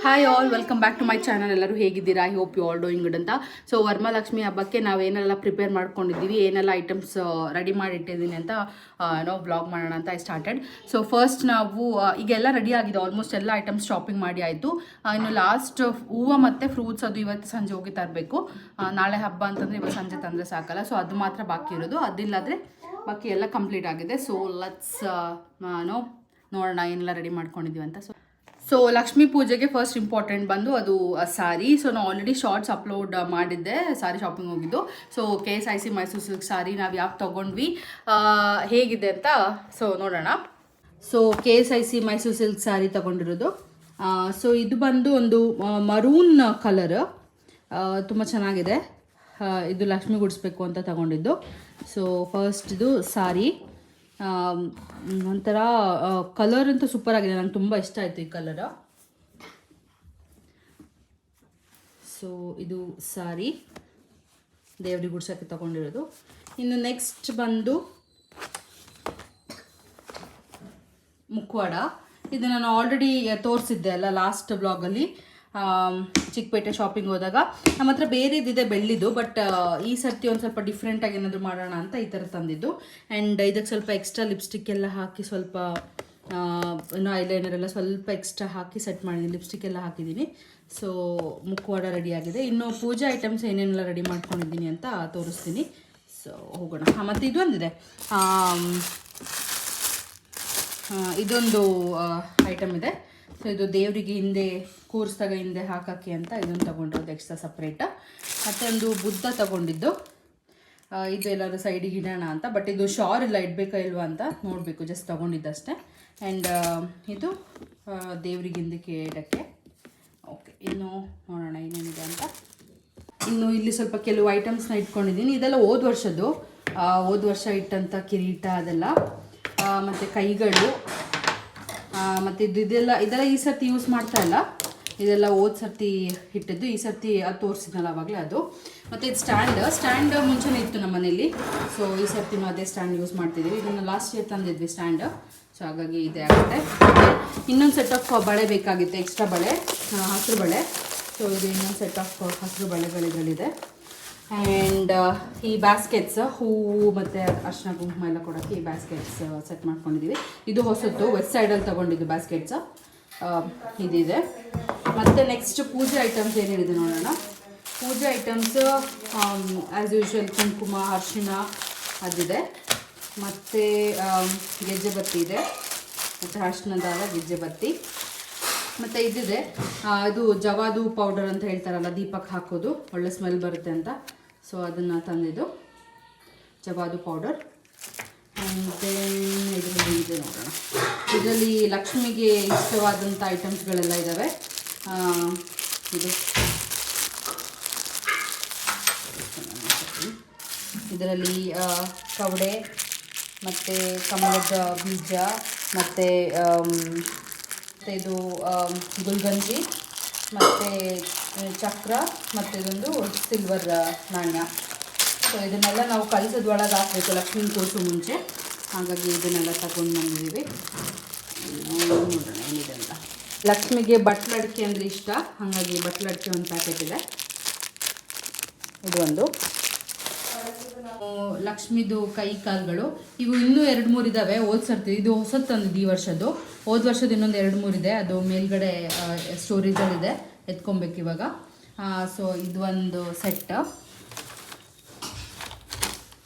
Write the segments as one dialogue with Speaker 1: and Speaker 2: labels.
Speaker 1: Hi all, welcome back to my channel. ಎಲ್ಲರೂ ಹೇಗಿದ್ದೀರಾ? I hope you all doing good ಅಂತ. So Varamahalakshmi ಹಬ್ಬಕ್ಕೆ ನಾವೇನೆಲ್ಲ ಪ್ರಿಪೇರ್ ಮಾಡ್ಕೊಂಡಿದ್ದೀವಿ, ಏನೆಲ್ಲ ಐಟಮ್ಸ್ ರೆಡಿ ಮಾಡಿಟ್ಟಿದ್ದೀನಿ ಅಂತ ನಾವು ಬ್ಲಾಗ್ ಮಾಡೋಣ ಅಂತ ಐ ಸ್ಟಾರ್ಟೆಡ್. ಸೊ ಫಸ್ಟ್ ನಾವು ಈಗೆಲ್ಲ ರೆಡಿ ಆಗಿದೆ, ಆಲ್ಮೋಸ್ಟ್ ಎಲ್ಲ ಐಟಮ್ಸ್ ಶಾಪಿಂಗ್ ಮಾಡಿ ಆಯಿತು. ಇನ್ನು ಲಾಸ್ಟ್ ಹೂವು ಮತ್ತು ಫ್ರೂಟ್ಸ್ ಅದು ಇವತ್ತು ಸಂಜೆ ಹೋಗಿ ತರಬೇಕು. ನಾಳೆ ಹಬ್ಬ ಅಂತಂದರೆ ಇವತ್ತು ಸಂಜೆ ತಂದರೆ ಸಾಕಲ್ಲ, ಸೊ ಅದು ಮಾತ್ರ ಬಾಕಿ ಇರೋದು. ಅದಿಲ್ಲಾದರೆ ಬಾಕಿ ಎಲ್ಲ ಕಂಪ್ಲೀಟ್ ಆಗಿದೆ. ಸೊ ಲೆಟ್ಸ್ ನೋಡೋಣ ಏನೆಲ್ಲ ರೆಡಿ ಮಾಡ್ಕೊಂಡಿದ್ದೀವಿ ಅಂತ. ಸೊ ಲಕ್ಷ್ಮೀ ಪೂಜೆಗೆ ಫಸ್ಟ್ ಇಂಪಾರ್ಟೆಂಟ್ ಬಂದು ಅದು ಸಾರಿ. ಸೊ ನಾವು ಆಲ್ರೆಡಿ ಶಾರ್ಟ್ಸ್ ಅಪ್ಲೋಡ್ ಮಾಡಿದ್ದೆ ಸಾರಿ ಶಾಪಿಂಗ್ ಹೋಗಿದ್ದು. ಸೊ KSIC ಮೈಸೂರು ಸಿಲ್ಕ್ ಸಾರಿ ನಾವು ಯಾಕೆ ತೊಗೊಂಡ್ವಿ, ಹೇಗಿದೆ ಅಂತ ಸೊ ನೋಡೋಣ. ಸೊ KSIC ಮೈಸೂರು ಸಿಲ್ಕ್ ಸಾರಿ ತೊಗೊಂಡಿರೋದು. ಸೊ ಇದು ಬಂದು ಒಂದು ಮರೂನ್ ಕಲರ್, ತುಂಬ ಚೆನ್ನಾಗಿದೆ. ಇದು ಲಕ್ಷ್ಮಿ ಗುಡಿಸ್ಬೇಕು ಅಂತ ತಗೊಂಡಿದ್ದು. ಸೊ ಫಸ್ಟ್ ಇದು ಸಾರಿ, ಒಂಥರ ಕಲರ್ ಅಂತೂ ಸೂಪರ್ ಆಗಿದೆ, ನಂಗೆ ತುಂಬ ಇಷ್ಟ ಆಯಿತು ಈ ಕಲರ್. ಸೊ ಇದು ಸಾರಿ ದೇವ್ರಿಗೆ ಗುಡ್ಸೋಕ್ಕೆ ತಗೊಂಡಿರೋದು. ಇನ್ನು ನೆಕ್ಸ್ಟ್ ಬಂದು ಮುಖವಾಡ. ಇದು ನಾನು ಆಲ್ರೆಡಿ ತೋರಿಸಿದ್ದೆ ಅಲ್ಲ ಲಾಸ್ಟ್ ಬ್ಲಾಗಲ್ಲಿ, ಚಿಕ್ಕಪೇಟೆ ಶಾಪಿಂಗ್ ಹೋದಾಗ. ನಮ್ಮ ಹತ್ರ ಬೇರೆದಿದೆ ಬೆಳ್ಳಿದು, ಬಟ್ ಈ ಸರ್ತಿ ಒಂದು ಸ್ವಲ್ಪ ಡಿಫ್ರೆಂಟಾಗಿ ಏನಾದರೂ ಮಾಡೋಣ ಅಂತ ಈ ಥರ ತಂದಿದ್ದು. ಆ್ಯಂಡ್ ಇದಕ್ಕೆ ಸ್ವಲ್ಪ ಎಕ್ಸ್ಟ್ರಾ ಲಿಪ್ಸ್ಟಿಕ್ ಎಲ್ಲ ಹಾಕಿ, ಸ್ವಲ್ಪ ಇನ್ನು ಐಲೈನರ್ ಎಲ್ಲ ಸ್ವಲ್ಪ ಎಕ್ಸ್ಟ್ರಾ ಹಾಕಿ ಸೆಟ್ ಮಾಡಿದ್ದೀನಿ, ಲಿಪ್ಸ್ಟಿಕ್ ಎಲ್ಲ ಹಾಕಿದ್ದೀನಿ. ಸೊ ಮುಖವಾಡ ರೆಡಿಯಾಗಿದೆ. ಇನ್ನು ಪೂಜಾ ಐಟಮ್ಸ್ ಏನೇನೆಲ್ಲ ರೆಡಿ ಮಾಡ್ಕೊಂಡಿದ್ದೀನಿ ಅಂತ ತೋರಿಸ್ತೀನಿ. ಸೊ ಹೋಗೋಣ. ಮತ್ತು ಇದೊಂದಿದೆ, ಇದೊಂದು ಐಟಮ್ ಇದೆ. ಸೊ ಇದು ದೇವರಿಗೆ ಹಿಂದೆ ಕೂರಿಸಿದಾಗ ಹಿಂದೆ ಹಾಕೋಕ್ಕೆ ಅಂತ ಇದನ್ನು ತೊಗೊಂಡಿರೋದು ಎಕ್ಸ್ಟ್ರಾ ಸಪ್ರೇಟ್. ಮತ್ತು ಒಂದು ಬುದ್ಧ ತೊಗೊಂಡಿದ್ದು, ಇದು ಎಲ್ಲರೂ ಸೈಡಿಗೆ ಇಡೋಣ ಅಂತ. ಬಟ್ ಇದು ಶೋರ್ ಇಲ್ಲ, ಇಡಬೇಕಾ ಇಲ್ವಾ ಅಂತ ನೋಡಬೇಕು, ಜಸ್ಟ್ ತೊಗೊಂಡಿದ್ದಷ್ಟೇ. ಆ್ಯಂಡ್ ಇದು ದೇವ್ರಿಗೆ ಹಿಂದಕ್ಕೆ ಇಡೋಕ್ಕೆ. ಓಕೆ, ಇನ್ನು ನೋಡೋಣ ಏನೇನಿದೆ ಅಂತ. ಇನ್ನು ಇಲ್ಲಿ ಸ್ವಲ್ಪ ಕೆಲವು ಐಟಮ್ಸ್ನ ಇಟ್ಕೊಂಡಿದ್ದೀನಿ. ಇದೆಲ್ಲ ಹೋದ ವರ್ಷ ಇಟ್ಟಂಥ ಕಿರೀಟ ಅದೆಲ್ಲ, ಮತ್ತು ಕೈಗಳು, ಮತ್ತು ಇದೆಲ್ಲ ಈ ಸರ್ತಿ ಯೂಸ್ ಮಾಡ್ತಾ ಇಲ್ಲ. ಇದೆಲ್ಲ ಹೋದ ಸರ್ತಿ ಇಟ್ಟಿದ್ದು, ಈ ಸರ್ತಿ ಅದು ತೋರಿಸಿದ್ನಲ್ಲ ಆವಾಗಲೇ ಅದು. ಮತ್ತು ಇದು ಸ್ಟ್ಯಾಂಡ್ ಮುಂಚೆನೇ ಇತ್ತು ನಮ್ಮ ಮನೇಲಿ. ಸೊ ಈ ಸರ್ತಿನೂ ಅದೇ ಸ್ಟ್ಯಾಂಡ್ ಯೂಸ್ ಮಾಡ್ತಿದ್ದೀವಿ. ಇದನ್ನು ಲಾಸ್ಟ್ ಇಯರ್ ತಂದಿದ್ವಿ ಸ್ಟ್ಯಾಂಡ್. ಸೊ ಹಾಗಾಗಿ ಇದೇ ಆಗುತ್ತೆ. ಇನ್ನೊಂದು ಸೆಟ್ ಆಫ್ ಬಳೆ ಬೇಕಾಗಿತ್ತು, ಎಕ್ಸ್ಟ್ರಾ ಬಳೆ, ಹಸಿರು ಬಳೆ. ಸೊ ಇದು ಇನ್ನೊಂದು ಸೆಟ್ ಆಫ್ ಹಸಿರು ಬಳೆಗಳಿದೆ. ಆ್ಯಂಡ್ ಈ ಬ್ಯಾಸ್ಕೆಟ್ಸ್, ಹೂವು ಮತ್ತು ಅರ್ಶಿನ ಕುಂಕುಮ ಎಲ್ಲ ಕೊಡೋಕ್ಕೆ ಈ ಬ್ಯಾಸ್ಕೆಟ್ಸ್ ಸೆಟ್ ಮಾಡ್ಕೊಂಡಿದ್ದೀವಿ. ಇದು ಹೊಸತ್ತು, ವೆಸ್ಟ್ ಸೈಡಲ್ಲಿ ತೊಗೊಂಡಿದ್ದು ಬ್ಯಾಸ್ಕೆಟ್ಸ್ ಇದಿದೆ. ಮತ್ತು ನೆಕ್ಸ್ಟ್ ಪೂಜೆ ಐಟಮ್ಸ್ ಏನೇನಿದೆ ನೋಡೋಣ. ಪೂಜೆ ಐಟಮ್ಸ್ ಆ್ಯಸ್ ಯೂಶ್ವಲ್ ಕುಂಕುಮ, ಅರ್ಶಿನ ಅದಿದೆ. ಮತ್ತು ಗೆಜ್ಜೆ ಬತ್ತಿ ಇದೆ, ಮತ್ತು ಅರ್ಶಿನ ದಾರ, ಗೆಜ್ಜೆ ಬತ್ತಿ. ಮತ್ತು ಇದಿದೆ, ಇದು ಜವಾದು ಪೌಡರ್ ಅಂತ ಹೇಳ್ತಾರಲ್ಲ, ದೀಪಕ್ಕೆ ಹಾಕೋದು ಒಳ್ಳೆ ಸ್ಮೆಲ್ ಬರುತ್ತೆ ಅಂತ. ಸೊ ಅದನ್ನು ತಂದಿದ್ದು ಜವಾದು ಪೌಡರ್. ಮತ್ತು ಇದರಲ್ಲಿ ಇದೆ ನೋಡೋಣ. ಇದರಲ್ಲಿ ಲಕ್ಷ್ಮಿಗೆ ಇಷ್ಟವಾದಂಥ ಐಟಮ್ಸ್ಗಳೆಲ್ಲ ಇದ್ದಾವೆ. ಇದು ಇದರಲ್ಲಿ ಕವಡೆ, ಮತ್ತು ಕಮಲದ ಬೀಜ, ಮತ್ತು ಇದು ಗುಲ್ಗಂಜಿ, ಮತ್ತು ಚಕ್ರ, ಮತ್ತು ಇದೊಂದು ಸಿಲ್ವರ್ ನಾಣ್ಯ. ಸೊ ಇದನ್ನೆಲ್ಲ ನಾವು ಕಲಸದ ಒಳಗೆ ಹಾಕಬೇಕು ಲಕ್ಷ್ಮೀ ಕೂರಿಸೋ ಮುಂಚೆ. ಹಾಗಾಗಿ ಇದನ್ನೆಲ್ಲ ತಗೊಂಡು ಬಂದಿದ್ದೀವಿ. ನೋಡೋಣ ಏನಿದೆ ಅಂತ. ಲಕ್ಷ್ಮಿಗೆ ಬಟ್ಲಡಿಕೆ ಅಂದರೆ ಇಷ್ಟ, ಹಾಗಾಗಿ ಬಟ್ಲಡಿಕೆ ಒಂದು ಪ್ಯಾಕೆಟ್ ಇದೆ. ಇದು ಒಂದು ಲಕ್ಷ್ಮಿದು ಕೈ ಕಾಲುಗಳು. ಇವು ಇನ್ನೂ 2-3 ಇದ್ದಾವೆ. ಇದು ಹೊಸದು ತಂದಿದ್ದು ಈ ವರ್ಷದ್ದು. ಹೋದ ವರ್ಷದ ಇನ್ನೊಂದು 2-3 ಇದೆ, ಅದು ಮೇಲ್ಗಡೆ ಸ್ಟೋರೇಜಲ್ಲಿದೆ, ಎತ್ಕೊಬೇಕು ಇವಾಗ. ಸೊ ಇದು ಒಂದು ಸೆಟ್.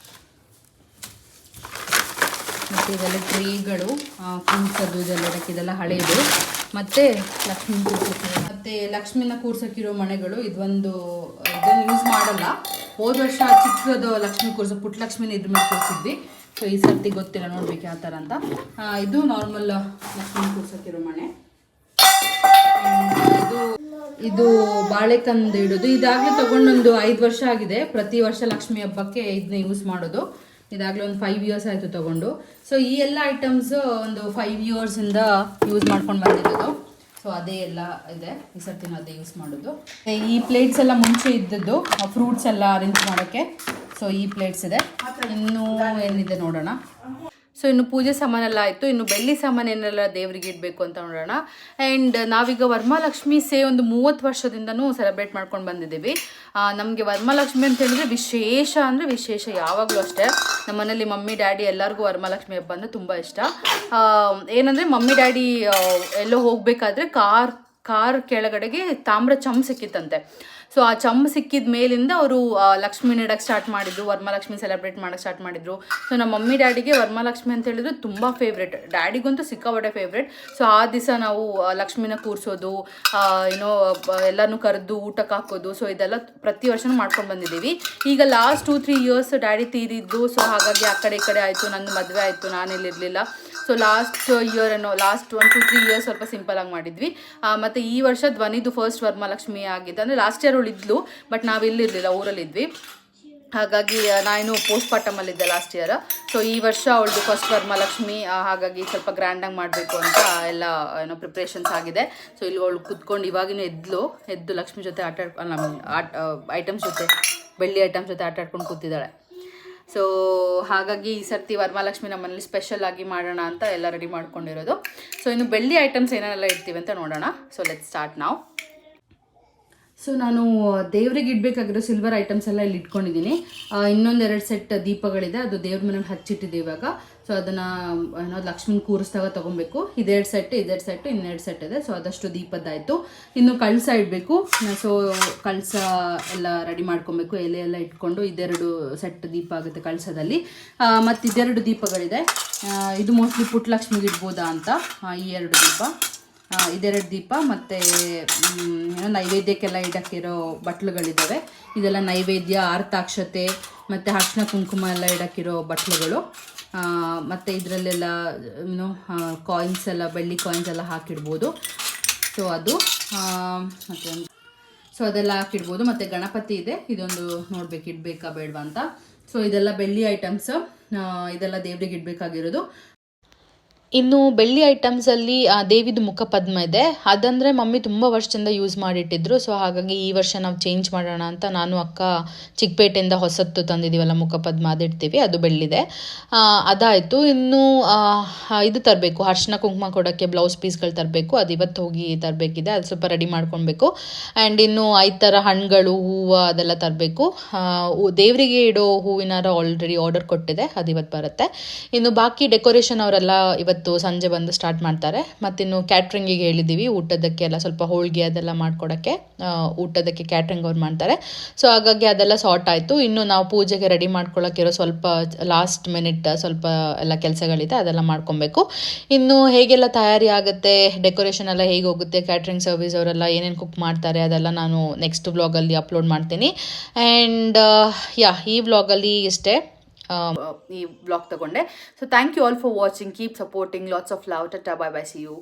Speaker 1: ಮತ್ತು ಇದೆಲ್ಲ ಟ್ರೇಗಳು, ಕುಂಸದು ಇದೆಲ್ಲ ಇದೆಲ್ಲ ಹಳೆಯದು. ಮತ್ತು ಲಕ್ಷ್ಮಿ ಕೂರ್ಸೋಕ್ಕಿರೋ, ಮತ್ತು ಲಕ್ಷ್ಮಿನ ಕೂರ್ಸೋಕ್ಕಿರೋ ಮಣೆಗಳು. ಇದನ್ನು ಯೂಸ್ ಮಾಡಲ್ಲ. ಹೋದ ವರ್ಷ ಚಿಕ್ಕದು ಲಕ್ಷ್ಮಿ ಕೂರಿಸೋ ಪುಟ್ಟ ಲಕ್ಷ್ಮಿನ ಇದ್ರ ಮೇಲೆ ಕೂರಿಸಿದ್ವಿ. ಸೊ ಈ ಸರ್ತಿ ಗೊತ್ತಿಲ್ಲ, ನೋಡ್ಬೇಕು ಯಾವ ಥರ ಅಂತ. ಇದು ನಾರ್ಮಲ್ ಲಕ್ಷ್ಮಿ ಕೂರ್ಸೋಕ್ಕಿರೋ ಮಣೆ. ಇದು ಬಾಳೆಕಂದು ಇಡೋದು. ಇದಾಗಲೇ ತೊಗೊಂಡೊಂದು 5 ವರ್ಷ ಆಗಿದೆ. ಪ್ರತಿ ವರ್ಷ ಲಕ್ಷ್ಮಿ ಹಬ್ಬಕ್ಕೆ ಇದನ್ನ ಯೂಸ್ ಮಾಡೋದು. ಇದಾಗಲೇ ಒಂದು 5 ಇಯರ್ಸ್ ಆಯಿತು ತೊಗೊಂಡು. ಸೊ ಈ ಎಲ್ಲ ಐಟಮ್ಸ್ ಒಂದು 5 ಇಯರ್ಸಿಂದ ಯೂಸ್ ಮಾಡ್ಕೊಂಡು ಬಂದಿರೋದು. ಸೊ ಅದೇ ಎಲ್ಲ ಇದೆ, ಈ ಸರ್ತಿನ ಅದೇ ಯೂಸ್ ಮಾಡೋದು. ಈ ಪ್ಲೇಟ್ಸ್ ಎಲ್ಲ ಮುಂಚೆ ಇದ್ದದ್ದು, ಫ್ರೂಟ್ಸ್ ಎಲ್ಲ ಅರೇಂಜ್ ಮಾಡೋಕ್ಕೆ. ಸೊ ಈ ಪ್ಲೇಟ್ಸ್ ಇದೆ. ಇನ್ನೂ ಏನಿದೆ ನೋಡೋಣ. ಸೊ ಇನ್ನು ಪೂಜೆ ಸಾಮಾನೆಲ್ಲ ಆಯಿತು. ಇನ್ನು ಬೆಳ್ಳಿ ಸಾಮಾನು ಏನೆಲ್ಲ ದೇವರಿಗೆ ಇಡಬೇಕು ಅಂತ ನೋಡೋಣ. ಆ್ಯಂಡ್ ನಾವೀಗ ವರಮಹಾಲಕ್ಷ್ಮಿ ಒಂದು 30 ವರ್ಷದಿಂದನೂ ಸೆಲೆಬ್ರೇಟ್ ಮಾಡ್ಕೊಂಡು ಬಂದಿದ್ದೀವಿ. ನಮಗೆ ವರಮಹಾಲಕ್ಷ್ಮಿ ಅಂತ ಹೇಳಿದ್ರೆ ವಿಶೇಷ ಅಂದರೆ ವಿಶೇಷ, ಯಾವಾಗಲೂ ಅಷ್ಟೇ. ನಮ್ಮ ಮನೇಲಿ ಮಮ್ಮಿ ಡ್ಯಾಡಿ ಎಲ್ಲರಿಗೂ ವರಮಹಾಲಕ್ಷ್ಮಿ ಹಬ್ಬ ಅಂದರೆ ತುಂಬ ಇಷ್ಟ. ಏನಂದರೆ ಮಮ್ಮಿ ಡ್ಯಾಡಿ ಎಲ್ಲೋ ಹೋಗಬೇಕಾದ್ರೆ ಕಾರ್ ಕೆಳಗಡೆಗೆ ತಾಮ್ರ ಚಮ್ ಸಿಕ್ಕಿತ್ತಂತೆ. ಸೊ ಆ ಚಮ್ ಸಿಕ್ಕಿದ ಮೇಲಿಂದ ಅವರು ಲಕ್ಷ್ಮೀನ ಇಡಕ್ಕೆ ಸ್ಟಾರ್ಟ್ ಮಾಡಿದ್ರು, ವರಮಹಾಲಕ್ಷ್ಮಿ ಸೆಲೆಬ್ರೇಟ್ ಮಾಡೋಕ್ಕೆ ಸ್ಟಾರ್ಟ್ ಮಾಡಿದ್ರು. ಸೊ ನಮ್ಮ ಮಮ್ಮಿ ಡ್ಯಾಡಿಗೆ ವರಮಹಾಲಕ್ಷ್ಮಿ ಅಂತ ಹೇಳಿದ್ರೆ ತುಂಬ ಫೇವ್ರೇಟ್, ಡ್ಯಾಡಿಗಂತೂ ಸಿಕ್ಕಾಪಟ್ಟೆ ಫೇವ್ರೇಟ್. ಸೊ ಆ ದಿವಸ ನಾವು ಲಕ್ಷ್ಮಿನ ಕೂರಿಸೋದು, ಏನೋ ಎಲ್ಲನೂ ಕರೆದು ಊಟಕ್ಕೆ ಹಾಕೋದು, ಸೊ ಇದೆಲ್ಲ ಪ್ರತಿ ವರ್ಷನೂ ಮಾಡ್ಕೊಂಡು ಬಂದಿದ್ದೀವಿ. ಈಗ ಲಾಸ್ಟ್ 2-3 ಇಯರ್ಸ್ ಡ್ಯಾಡಿ ತೀರಿದ್ದು, ಸೊ ಹಾಗಾಗಿ ಆ ಕಡೆ ಈ ಕಡೆ ಆಯಿತು, ನನ್ನ ಮದುವೆ ಆಯಿತು, ನಾನಿಲ್ಲಿರಲಿಲ್ಲ. ಸೊ ಲಾಸ್ಟ್ 1-2-3 ಇಯರ್ಸ್ ಸ್ವಲ್ಪ ಸಿಂಪಲಾಗಿ ಮಾಡಿದ್ವಿ. ಮತ್ತು ಈ ವರ್ಷ ಧ್ವನಿದು ಫಸ್ಟ್ ವರಮಹಾಲಕ್ಷ್ಮಿ ಆಗಿದೆ. ಅಂದರೆ ಲಾಸ್ಟ್ ಇಯರ್ ಅವಳು ಇದ್ಲು, ಬಟ್ ನಾವು ಇಲ್ಲಿರಲಿಲ್ಲ, ಊರಲ್ಲಿದ್ವಿ. ಹಾಗಾಗಿ ನಾನು ಪೋಸ್ಟ್ಮಾರ್ಟಮಲ್ಲಿದ್ದೆ ಲಾಸ್ಟ್ ಇಯರ್. ಸೊ ಈ ವರ್ಷ ಅವಳದು ಫಸ್ಟ್ ವರಮಹಾಲಕ್ಷ್ಮಿ, ಹಾಗಾಗಿ ಸ್ವಲ್ಪ ಗ್ರ್ಯಾಂಡಾಗಿ ಮಾಡಬೇಕು ಅಂತ ಎಲ್ಲ ಏನೋ ಪ್ರಿಪ್ರೇಷನ್ಸ್ ಆಗಿದೆ. ಸೊ ಇಲ್ಲಿ ಅವಳು ಕುತ್ಕೊಂಡು ಇವಾಗಿನೂ ಎದ್ದು ಲಕ್ಷ್ಮಿ ಜೊತೆ ಐಟಮ್ಸ್ ಜೊತೆ, ಬೆಳ್ಳಿ ಐಟಮ್ಸ್ ಜೊತೆ ಆಟಾಡ್ಕೊಂಡು ಕೂತಿದ್ದಾಳೆ. ಸೊ ಹಾಗಾಗಿ ಈ ಸರ್ತಿ ವರಮಹಾಲಕ್ಷ್ಮಿ ನಮ್ಮನೇಲಿ ಸ್ಪೆಷಲ್ ಆಗಿ ಮಾಡೋಣ ಅಂತ ಎಲ್ಲ ರೆಡಿ ಮಾಡ್ಕೊಂಡಿರೋದು. ಸೊ ಇನ್ನು ಬೆಳ್ಳಿ ಐಟಮ್ಸ್ ಏನೆಲ್ಲ ಇಡ್ತೀವಿ ಅಂತ ನೋಡೋಣ. ಸೊ ಲೆಟ್ಸ್ ಸ್ಟಾರ್ಟ್ ನಾವು. ಸೊ ನಾನು ದೇವ್ರಿಗೆ ಇಡಬೇಕಾಗಿರೋ ಸಿಲ್ವರ್ ಐಟಮ್ಸ್ ಎಲ್ಲ ಇಲ್ಲಿ ಇಟ್ಕೊಂಡಿದ್ದೀನಿ. ಇನ್ನೊಂದು 2 ಸೆಟ್ ದೀಪಗಳಿದೆ, ಅದು ದೇವ್ರ ಮನೇಲಿ ಹಚ್ಚಿಟ್ಟಿದ್ದೀವಿ ಇವಾಗ. ಸೊ ಅದನ್ನು ಏನೋ ಲಕ್ಷ್ಮಿನ ಕೂರಿಸಿದಾಗ ತೊಗೊಬೇಕು. 2 ಸೆಟ್, 2 ಸೆಟ್ ಇದೆ. ಸೊ ಅದಷ್ಟು ದೀಪದ್ದಾಯಿತು. ಇನ್ನು ಕಳಸ ಇಡಬೇಕು. ಸೊ ಕಳಸ ಎಲ್ಲ ರೆಡಿ ಮಾಡ್ಕೊಬೇಕು, ಎಲೆ ಎಲ್ಲ ಇಟ್ಕೊಂಡು 2 ಸೆಟ್ ದೀಪ ಆಗುತ್ತೆ ಕಳಸದಲ್ಲಿ. ಮತ್ತು 2 ದೀಪಗಳಿದೆ. ಇದು ಮೋಸ್ಟ್ಲಿ ಪುಟ್ಟಲಕ್ಷ್ಮಿಗೆ ಇಡ್ಬೋದಾ ಅಂತ, ಈ 2 ದೀಪ, 2 ದೀಪ. ಮತ್ತು ನೈವೇದ್ಯಕ್ಕೆಲ್ಲ ಇಡಕ್ಕಿರೋ ಬಟ್ಲುಗಳಿದ್ದಾವೆ. ಇದೆಲ್ಲ ನೈವೇದ್ಯ, ಆರ್ತಾಕ್ಷತೆ ಮತ್ತು ಅರ್ಶಿನ ಕುಂಕುಮ ಎಲ್ಲ ಇಡಕ್ಕಿರೋ ಬಟ್ಲುಗಳು. ಮತ್ತು ಇದರಲ್ಲೆಲ್ಲ ಏನು ಕಾಯಿನ್ಸ್ ಎಲ್ಲ, ಬೆಳ್ಳಿ ಕಾಯಿನ್ಸ್ ಎಲ್ಲ ಹಾಕಿಡ್ಬೋದು. ಸೊ ಅದು ಮತ್ತು ಸೊ ಅದೆಲ್ಲ ಹಾಕಿಡ್ಬೋದು. ಮತ್ತು ಗಣಪತಿ ಇದೆ, ಇದೊಂದು ನೋಡ್ಬೇಕು ಇಡಬೇಕಾ ಬೇಡವಾ ಅಂತ. ಸೊ ಇದೆಲ್ಲ ಬೆಳ್ಳಿ ಐಟಮ್ಸ್, ಇದೆಲ್ಲ ದೇವ್ರಿಗೆ ಇಡಬೇಕಾಗಿರೋದು. ಇನ್ನು ಬೆಳ್ಳಿ ಐಟಮ್ಸಲ್ಲಿ ದೇವಿದು ಮುಖಪದ್ಮ ಇದೆ. ಅದಂದರೆ ಮಮ್ಮಿ ತುಂಬ ವರ್ಷದಿಂದ ಯೂಸ್ ಮಾಡಿಟ್ಟಿದ್ರು. ಸೊ ಹಾಗಾಗಿ ಈ ವರ್ಷ ನಾವು ಚೇಂಜ್ ಮಾಡೋಣ ಅಂತ ನಾನು ಅಕ್ಕ ಚಿಕ್ಕಪೇಟೆಯಿಂದ ಹೊಸತ್ತು ತಂದಿದ್ದೀವಲ್ಲ ಮುಖಪದ್ಮ, ಅದಿಡ್ತೀವಿ, ಅದು ಬೆಳ್ಳಿದೆ. ಅದಾಯಿತು. ಇನ್ನು ಇದು ತರಬೇಕು, ಅರ್ಶಿನ ಕುಂಕುಮ ಕೊಡೋಕ್ಕೆ ಬ್ಲೌಸ್ ಪೀಸ್ಗಳು ತರಬೇಕು, ಅದು ಇವತ್ತು ಹೋಗಿ ತರಬೇಕಿದೆ, ಅದು ಸ್ವಲ್ಪ ರೆಡಿ ಮಾಡ್ಕೊಳ್ಬೇಕು. ಆ್ಯಂಡ್ ಇನ್ನು 5 ಥರ ಹಣ್ಣುಗಳು, ಹೂವು ಅದೆಲ್ಲ ತರಬೇಕು. ದೇವರಿಗೆ ಇಡೋ ಹೂವಿನಾರ ಆಲ್ರೆಡಿ ಆರ್ಡರ್ ಕೊಟ್ಟಿದೆ, ಅದು ಇವತ್ತು ಬರುತ್ತೆ. ಇನ್ನು ಬಾಕಿ ಡೆಕೋರೇಷನ್ ಅವರೆಲ್ಲ ಇವತ್ತು ಸಂಜೆ ಬಂದು ಸ್ಟಾರ್ಟ್ ಮಾಡ್ತಾರೆ. ಮತ್ತಿನ್ನು ಕ್ಯಾಟ್ರಿಂಗಿಗೆ ಹೇಳಿದ್ದೀವಿ, ಊಟದಕ್ಕೆ ಎಲ್ಲ ಸ್ವಲ್ಪ ಹೋಳಿಗೆ ಅದೆಲ್ಲ ಮಾಡ್ಕೊಡೋಕ್ಕೆ, ಊಟದಕ್ಕೆ ಕ್ಯಾಟ್ರಿಂಗ್ ಅವ್ರು ಮಾಡ್ತಾರೆ. ಸೊ ಹಾಗಾಗಿ ಅದೆಲ್ಲ ಸಾರ್ಟ್ ಆಯಿತು. ಇನ್ನು ನಾವು ಪೂಜೆಗೆ ರೆಡಿ ಮಾಡ್ಕೊಳ್ಳೋಕ್ಕಿರೋ ಸ್ವಲ್ಪ ಲಾಸ್ಟ್ ಮಿನಿಟ್ ಸ್ವಲ್ಪ ಎಲ್ಲ ಕೆಲಸಗಳಿದೆ, ಅದೆಲ್ಲ ಮಾಡ್ಕೊಬೇಕು. ಇನ್ನು ಹೇಗೆಲ್ಲ ತಯಾರಿ ಆಗುತ್ತೆ, ಡೆಕೋರೇಷನ್ ಎಲ್ಲ ಹೇಗೆ ಹೋಗುತ್ತೆ, ಕ್ಯಾಟ್ರಿಂಗ್ ಸರ್ವಿಸ್ ಅವರೆಲ್ಲ ಏನೇನು ಕುಕ್ ಮಾಡ್ತಾರೆ, ಅದೆಲ್ಲ ನಾನು ನೆಕ್ಸ್ಟ್ ವ್ಲಾಗಲ್ಲಿ ಅಪ್ಲೋಡ್ ಮಾಡ್ತೀನಿ. ಆ್ಯಂಡ್ ಈ ವ್ಲಾಗಲ್ಲಿ ಇಷ್ಟೇ, ಈ ವ್ಲಾಗ್ ತಗೊಂಡೆ. So thank you all for watching, keep supporting, lots of love, tata, bye bye, see you.